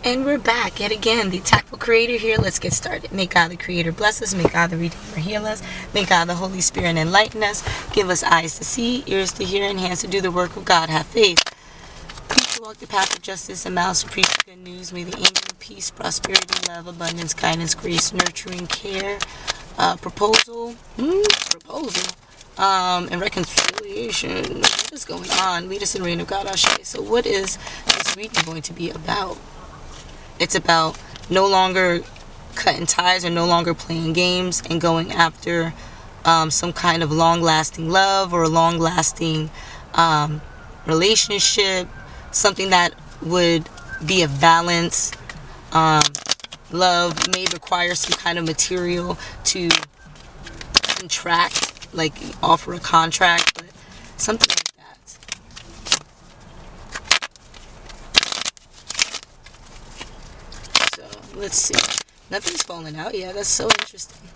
And we're back yet again, the TAKful Creator here. Let's get started. May God the Creator bless us. May God the Redeemer heal us. May God the Holy Spirit enlighten us. Give us eyes to see, ears to hear, and hands to do the work of God. Have faith. Preach to walk the path of justice and mouths to preach good news. May the angel of peace, prosperity, love, abundance, guidance, grace, nurturing, care, proposal, and reconciliation. What is going on? Lead us in the reign of God, Ashe. So what is this reading going to be about? It's about no longer cutting ties or no longer playing games and going after some kind of long-lasting love or a long-lasting relationship, something that would be of balance. Love may require some kind of material to contract, like offer a contract, but something like that. Let's see. Nothing's falling out. Yeah, that's so interesting.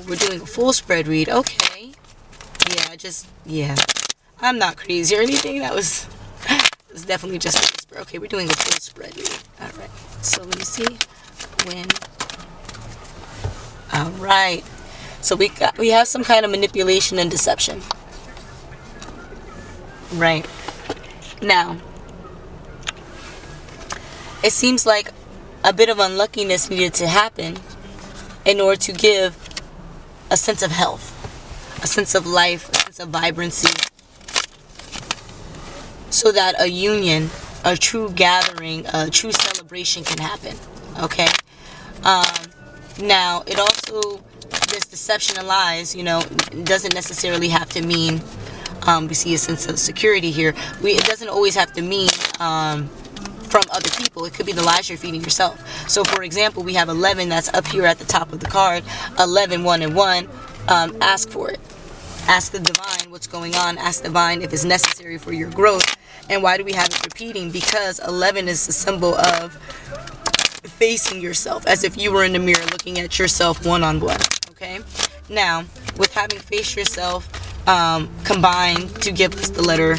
We're doing a full spread read. Okay. Yeah. I'm not crazy or anything. That was definitely just a whisper. Okay, we're doing a full spread read. Alright. So let me see. When. Alright. So we have some kind of manipulation and deception. Right. Now, it seems like a bit of unluckiness needed to happen in order to give a sense of health, a sense of life, a sense of vibrancy, so that a union, a true gathering, a true celebration can happen. Okay? Now, it also, this deception and lies, doesn't necessarily have to mean, we see a sense of security here. It doesn't always have to mean, from other people. It could be the lies you're feeding yourself. So for example, we have 11 that's up here at the top of the card. 11, 1 and 1. Ask for it. Ask the divine what's going on. Ask divine if it's necessary for your growth. And why do we have it repeating? Because 11 is the symbol of facing yourself, as if you were in the mirror looking at yourself one-on-one. Okay? Now, with having faced yourself combined to give us the letter,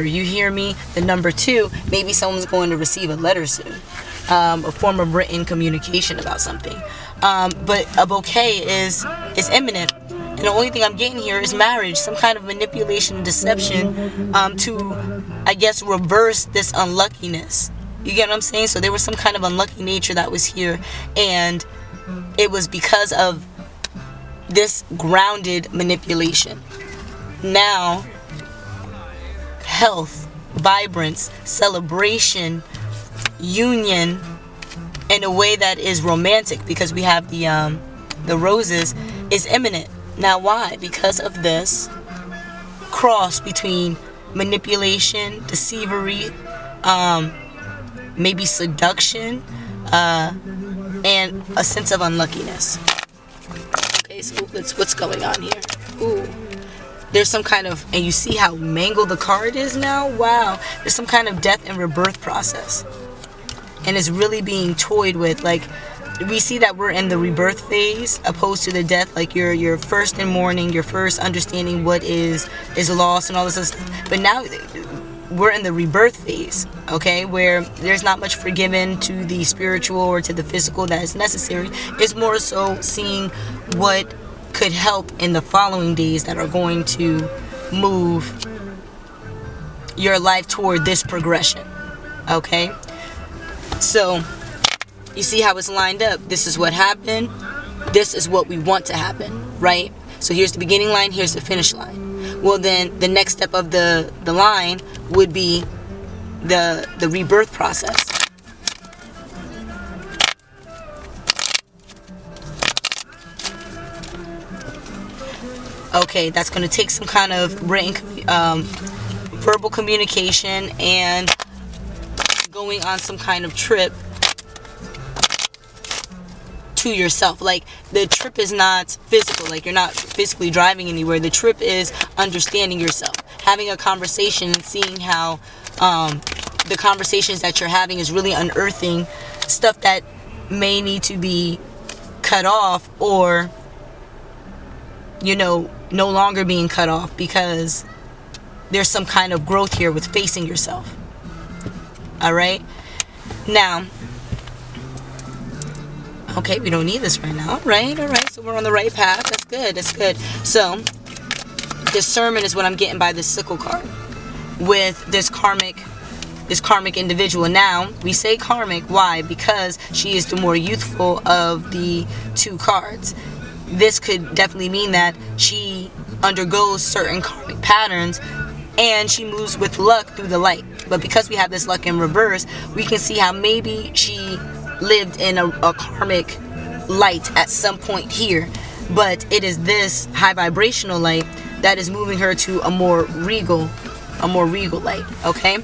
you hear me? The number 2, maybe someone's going to receive a letter soon, a form of written communication about something. But a bouquet is imminent, and the only thing I'm getting here is marriage, some kind of manipulation and deception to, I guess, reverse this unluckiness. You get what I'm saying? So there was some kind of unlucky nature that was here, and it was because of this grounded manipulation. Now, health, vibrance, celebration, union in a way that is romantic, because we have the roses, is imminent. Now why? Because of this cross between manipulation, deceivery, maybe seduction, and a sense of unluckiness. Okay, so what's going on here? Ooh. There's some kind of, and you see how mangled the card is now? Wow. There's some kind of death and rebirth process. And it's really being toyed with. Like, we see that we're in the rebirth phase opposed to the death. Like, you're first in mourning, you're first understanding what is lost and all this other stuff. But now we're in the rebirth phase, okay? Where there's not much forgiven to the spiritual or to the physical that is necessary. It's more so seeing what could help in the following days that are going to move your life toward this progression. Okay? So, you see how it's lined up. This is what happened. This is what we want to happen, right? So here's the beginning line, here's the finish line. Well, then the next step of the line would be the rebirth process. Okay, that's going to take some kind of written, verbal communication and going on some kind of trip to yourself. Like, the trip is not physical, like you're not physically driving anywhere. The trip is understanding yourself, having a conversation and seeing how the conversations that you're having is really unearthing stuff that may need to be cut off, or no longer being cut off, because there's some kind of growth here with facing yourself. All right. Now, okay, we don't need this right now. All right. So we're on the right path. That's good. That's good. So discernment is what I'm getting by this sickle card with this karmic individual. Now, we say karmic. Why? Because she is the more youthful of the two cards. This could definitely mean that she undergoes certain karmic patterns and she moves with luck through the light. But because we have this luck in reverse, we can see how maybe she lived in a karmic light at some point here. But it is this high vibrational light that is moving her to a more regal light. Okay?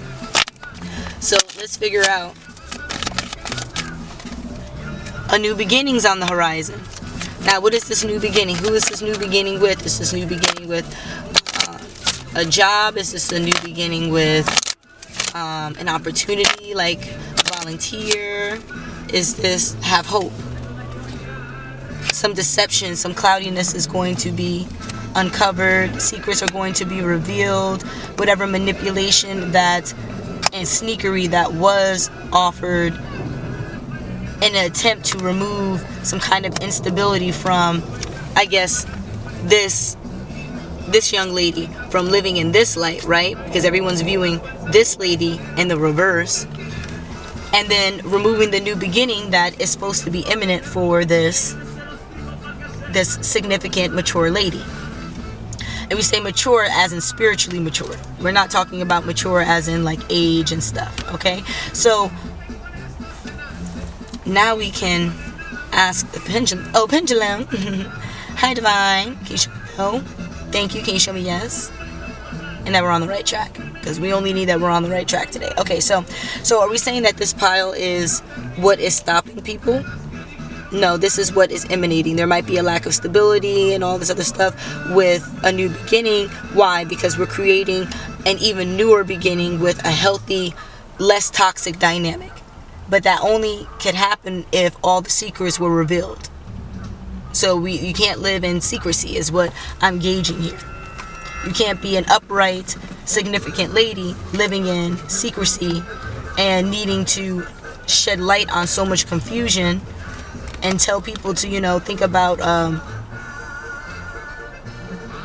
So let's figure out. A new beginning's on the horizon. Now, what is this new beginning? Who is this new beginning with? Is this new beginning with a job? Is this a new beginning with an opportunity, like volunteer? Is this have hope? Some deception, some cloudiness is going to be uncovered. Secrets are going to be revealed. Whatever manipulation that and sneakery that was offered in an attempt to remove some kind of instability from, I guess, this young lady from living in this light, right? Because everyone's viewing this lady in the reverse. And then removing the new beginning that is supposed to be imminent for this significant mature lady. And we say mature as in spiritually mature. We're not talking about mature as in like age and stuff, okay? So now we can ask the pendulum. Oh, pendulum. Hi, divine. Can you show me no? Thank you. Can you show me yes? And that we're on the right track. Because we only need that we're on the right track today. Okay, so are we saying that this pile is what is stopping people? No, this is what is emanating. There might be a lack of stability and all this other stuff with a new beginning. Why? Because we're creating an even newer beginning with a healthy, less toxic dynamic. But that only could happen if all the secrets were revealed. So you can't live in secrecy is what I'm gauging here. You can't be an upright, significant lady living in secrecy and needing to shed light on so much confusion and tell people to, think about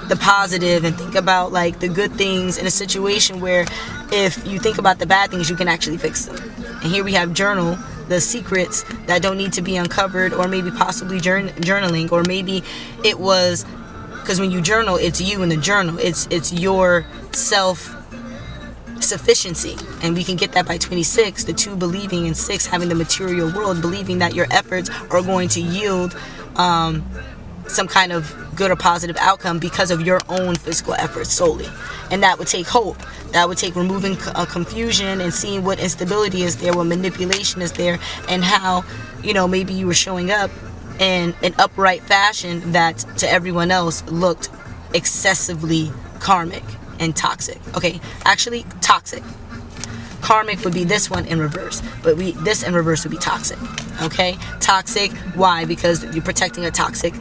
the positive and think about like the good things in a situation where if you think about the bad things, you can actually fix them. And here we have journal, the secrets that don't need to be uncovered, or maybe possibly journaling, or maybe it was because when you journal, it's you in the journal. It's your self-sufficiency. And we can get that by 26, the 2 believing and 6 having the material world, believing that your efforts are going to yield some kind of good or positive outcome because of your own physical efforts solely. And that would take hope. That would take removing confusion and seeing what instability is there, what manipulation is there, and how, maybe you were showing up in an upright fashion that to everyone else looked excessively karmic and toxic. Okay, actually toxic. Karmic would be this one in reverse, but this in reverse would be toxic. Okay, toxic. Why? Because you're protecting a toxic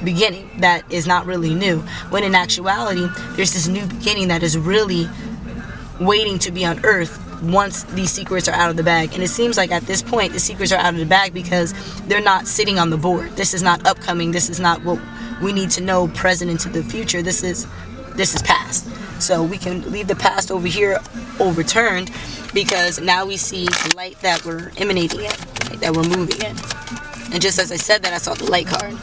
beginning that is not really new, when in actuality there's this new beginning that is really waiting to be unearthed once these secrets are out of the bag. And it seems like at this point the secrets are out of the bag because they're not sitting on the board. This is not upcoming. This is not what we need to know present into the future. This is past. So we can leave the past over here overturned, because now we see the light that we're emanating in, right, that we're moving in. And just as I said that, I saw the light card.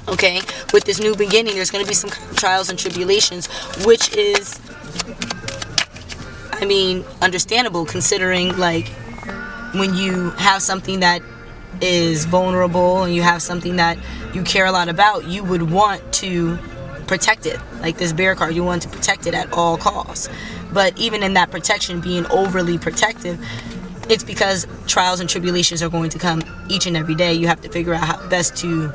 Okay, with this new beginning, there's going to be some kind of trials and tribulations, which is, understandable, considering like when you have something that is vulnerable and you have something that you care a lot about, you would want to protect it. Like this bear card, you want to protect it at all costs. But even in that protection, being overly protective, it's because trials and tribulations are going to come each and every day. You have to figure out how best to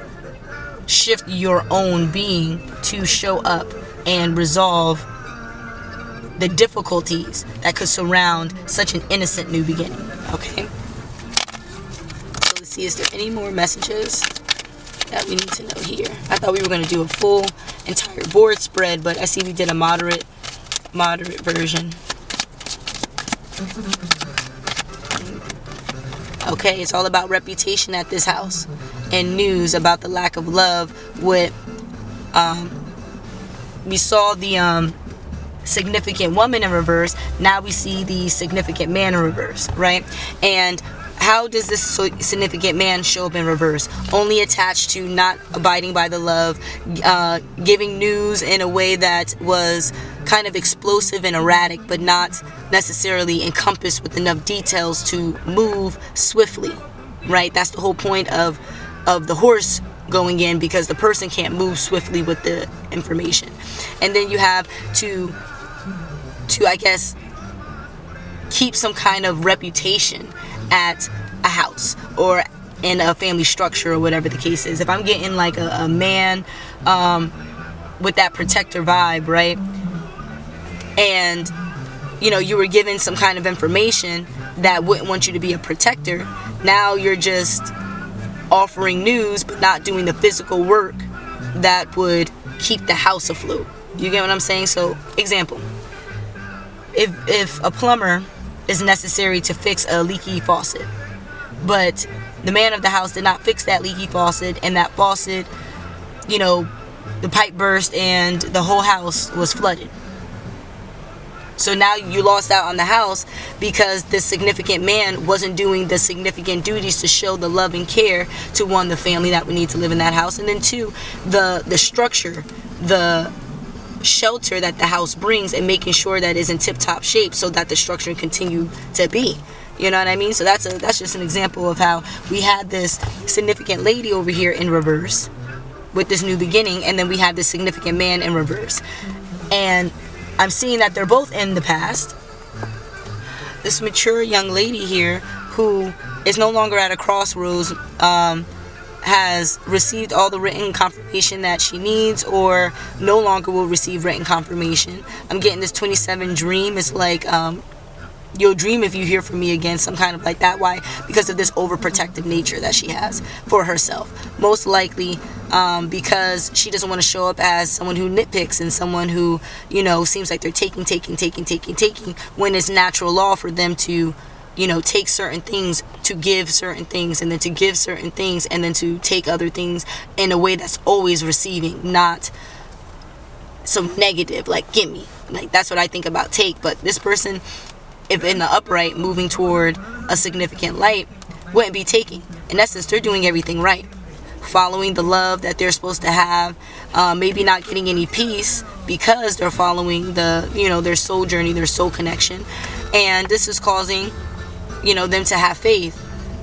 shift your own being to show up and resolve the difficulties that could surround such an innocent new beginning. Okay, so let's see, is there any more messages that we need to know here? I thought we were going to do a full entire board spread, but I see we did a moderate version. Okay, it's all about reputation at this house, and news about the lack of love. With we saw the significant woman in reverse. Now we see the significant man in reverse, right? And how does this significant man show up in reverse? Only attached to not abiding by the love, giving news in a way that was kind of explosive and erratic, but not necessarily encompassed with enough details to move swiftly, right? That's the whole point of the horse going in, because the person can't move swiftly with the information. And then you have to I guess keep some kind of reputation at a house or in a family structure or whatever the case is. If I'm getting like a man with that protector vibe, right? And you were given some kind of information that wouldn't want you to be a protector. Now you're just offering news but not doing the physical work that would keep the house afloat. You get what I'm saying? So, example, if a plumber is necessary to fix a leaky faucet, but the man of the house did not fix that leaky faucet, and that faucet, the pipe burst and the whole house was flooded. So now you lost out on the house because the significant man wasn't doing the significant duties to show the love and care to, one, the family that would need to live in that house, and then two, the structure, the shelter that the house brings, and making sure that it's in tip-top shape so that the structure can continue to be. You know what I mean? So that's just an example of how we had this significant lady over here in reverse with this new beginning, and then we have this significant man in reverse. And I'm seeing that they're both in the past. This mature young lady here, who is no longer at a crossroads, has received all the written confirmation that she needs, or no longer will receive written confirmation. I'm getting this 27 dream. It's like, you'll dream if you hear from me again, some kind of like that. Why? Because of this overprotective nature that she has for herself. Most likely because she doesn't want to show up as someone who nitpicks and someone who, seems like they're taking, when it's natural law for them to, take certain things, to give certain things, and then to give certain things, and then to take other things in a way that's always receiving, not so negative, like, give me. Like, that's what I think about take. But this person, if in the upright, moving toward a significant light, wouldn't be taking. In essence, they're doing everything right, following the love that they're supposed to have, maybe not getting any peace because they're following the, their soul journey, their soul connection. And this is causing, them to have faith.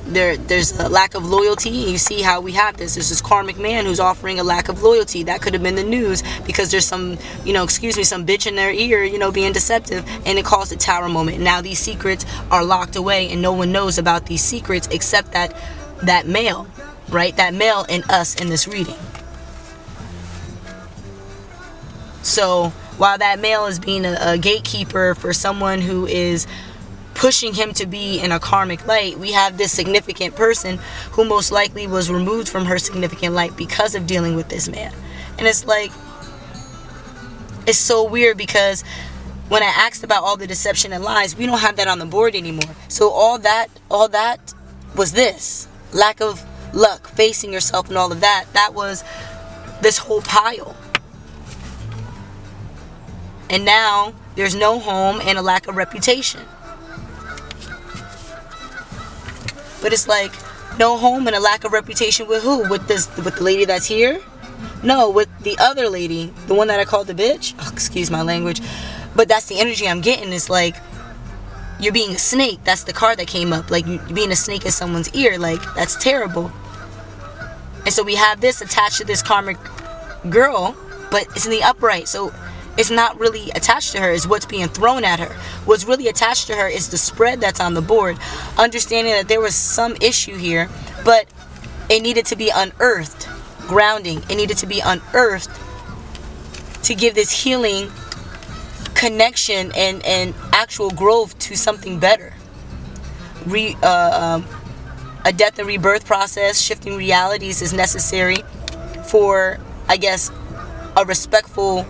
There's a lack of loyalty, and you see how we have this. There's this karmic man who's offering a lack of loyalty. That could have been the news, because there's some, some bitch in their ear, being deceptive, and it caused a tower moment. Now these secrets are locked away, and no one knows about these secrets except that male, right? That male and us in this reading. So while that male is being a gatekeeper for someone who is pushing him to be in a karmic light, we have this significant person who most likely was removed from her significant light because of dealing with this man. And it's like, it's so weird, because when I asked about all the deception and lies, we don't have that on the board anymore. So all that was this lack of luck, facing yourself, and all of that was this whole pile. And now there's no home and a lack of reputation. But it's like, no home and a lack of reputation with who? With the lady that's here? No, with the other lady, the one that I called the bitch. Oh, excuse my language. But that's the energy I'm getting. It's like, you're being a snake. That's the card that came up. Like, you're being a snake in someone's ear. Like, that's terrible. And so we have this attached to this karmic girl, but it's in the upright. So it's not really attached to her, is what's being thrown at her. What's really attached to her is the spread that's on the board. Understanding that there was some issue here, but it needed to be unearthed. Grounding. It needed to be unearthed to give this healing connection and actual growth to something better. A death and rebirth process, shifting realities, is necessary for, I guess, a respectful,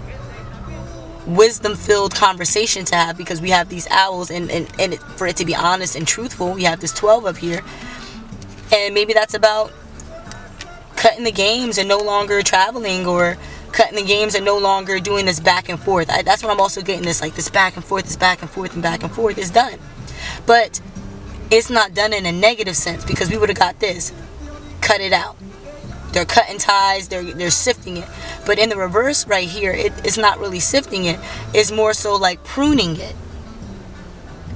wisdom-filled conversation to have, because we have these owls, and for it to be honest and truthful, we have this 12 up here. And maybe that's about cutting the games and no longer traveling, or cutting the games and no longer doing this back and forth. That's what I'm also getting, this like this back and forth, this back and forth and back and forth is done. But it's not done in a negative sense, because we would have got this. Cut it out. They're cutting ties, they're sifting it. But in the reverse right here, it's not really sifting it. It's more so like pruning it.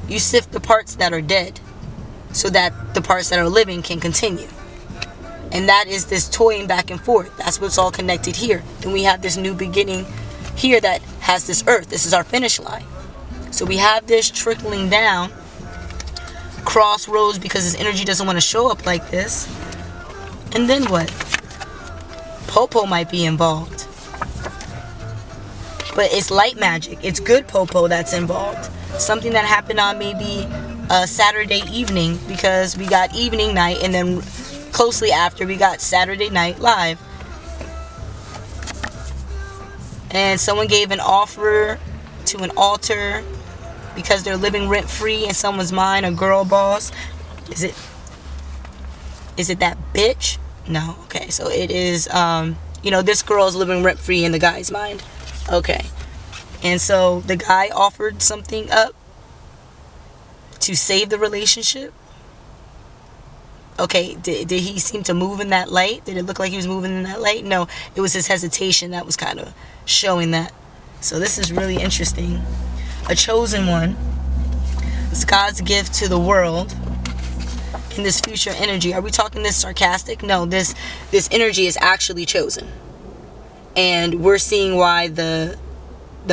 You sift the parts that are dead so that the parts that are living can continue. And that is this toying back and forth. That's what's all connected here. Then we have this new beginning here that has this earth. This is our finish line. So we have this trickling down, crossroads, because this energy doesn't want to show up like this. And then what? Popo might be involved. But it's light magic. It's good Popo that's involved. Something that happened on maybe a Saturday evening, because we got evening night, and then closely after we got Saturday night live. And someone gave an offer to an altar because they're living rent free in someone's mind, a girl boss. Is it that bitch? No. Okay, so it is this girl is living rent free in the guy's mind. Okay. And so the guy offered something up to save the relationship. Okay, did he seem to move in that light? Did it look like he was moving in that light? No, it was his hesitation that was kind of showing that. So this is really interesting. A chosen one. It's God's gift to the world in this future energy. Are we talking this sarcastic? No, this energy is actually chosen. And we're seeing why the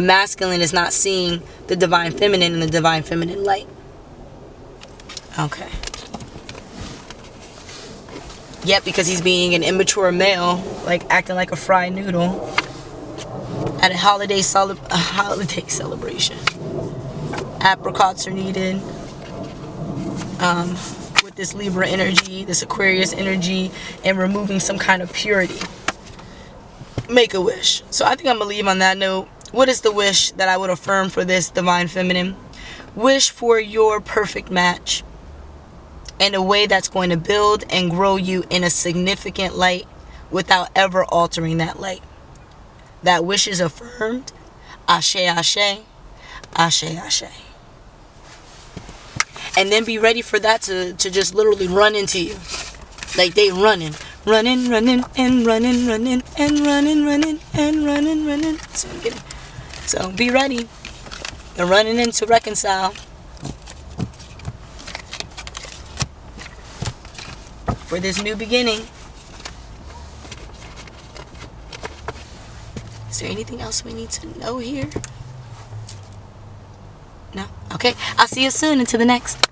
masculine is not seeing the divine feminine in the divine feminine light. Okay. Yep, because he's being an immature male, like acting like a fried noodle at a holiday celebration. Apricots are needed. With this Libra energy, this Aquarius energy, and removing some kind of purity. Make a wish. So I think I'm going to leave on that note. What is the wish that I would affirm for this divine feminine? Wish for your perfect match in a way that's going to build and grow you in a significant light without ever altering that light. That wish is affirmed. Ashe, ashe, ashe, ashe. And then be ready for that to just literally run into you. Like they running, and running, and running, and running. So be ready. They're running in to reconcile. For this new beginning. Is there anything else we need to know here? No? Okay. I'll see you soon. Until the next.